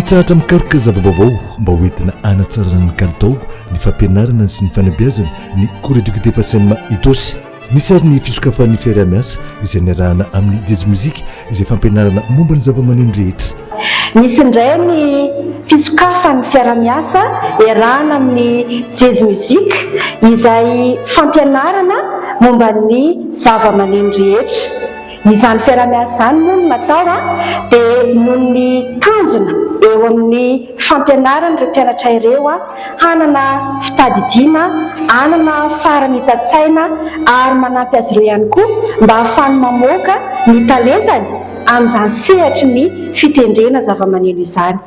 mahatsaratra mikaroka zava-baovao mba hoentina anatsarana ny kalitao ny fampianarana sy ny fanabeazana ny cours éducatif itosy. Nisy ary ny fisokafan'ny fiarah-miasa izay niarahana amin'ny jazz musique izay fampianarana momba ny zava-maneno rehetra. Nisy indray ny fisokafan'ny fiarah-miasa iarahana amin'ny jazz musique izay fampianarana momba ny zava-maneno rehetra. Izany fiarah-miasa izany moa no natao dia noho ny tanjona eo amin'ny fampianarana ireo mpianatra ireo hanana fitadidiana, hanana faharanitan-tsaina ary manampy azy ireo ihany koa mba ahafahany mamoaka ny talentany amin'izany sehatry ny fitendrena zava-maneno izany.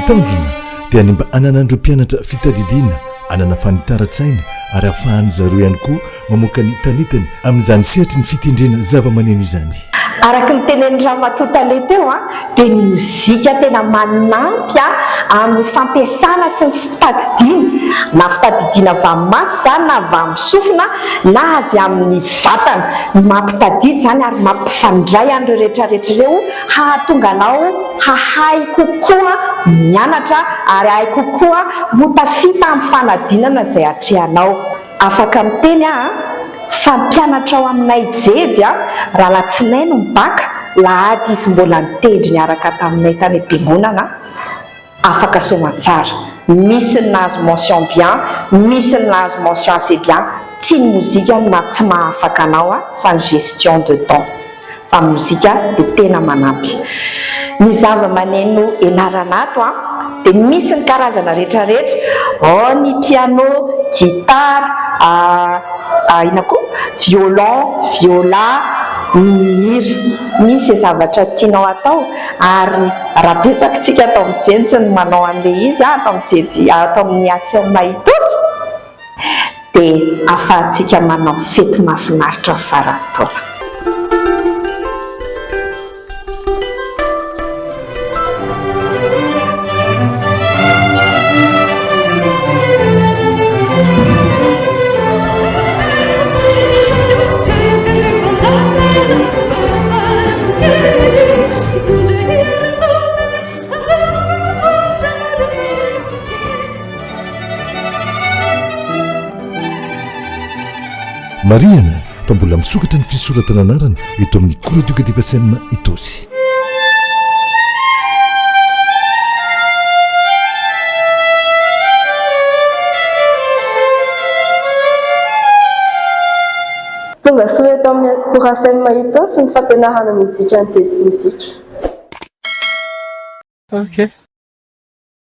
Tanjona dia ny mba ananandreo mpianatra fitadidiana, anana fanitaran-tsaina ary ahafahany zareo ihany koa mamoaka ny talentany amin'izany sehatry ny fitendrena zava-maneno izany. Araka ny tenen'ny Ramatoa taloha teo dia ny mozika tena manampy amin'ny fampiasana sy ny fitadidiana, na fitadidiana avy amin'ny maso izany na avy amin'ny sofina na avy amin'ny vatana, mampitadidy izany ary mampifandray an'ireo rehetrarehetra ireo hahatonga anao hahay kokoa mianatra ary hahay kokoa motafita amin'ny fanadinana izay hatrehanao. Afaka miteny fampianatra ao aminay jejo raha latsinainy mibaka lahady izy mbola nitendry niaraka taminay tany am-piangonana afaka soamantsara. Misy ny nahazo mention bien, misy ny nahazo mention assez bien. Tsy ny mozika no tsy mahafaka anao fa ny gestion de temps. Fa mozika dia tena manampy. Ny zava-maneno ianarana ato dia misy ny karazana rehetrarehetra, ao ny piano, gitara, ina koa violon, viola, ny hira. Misy zavatra tianao atao ary raha betsaka tsika atao mijenjy ny manao an'ilay izy atao mijenjy atao amin'ny asa itosy dia ahafahantsika manao fety mahafinaritra faran'ny taona. Mariana fa mbola misokatra ny fisoratana anarana eto amin'ny cours éducatif itosy. Tonga soa eto amin'ny cours itosy ny fampianarana mozika ny jazz musique. Okay.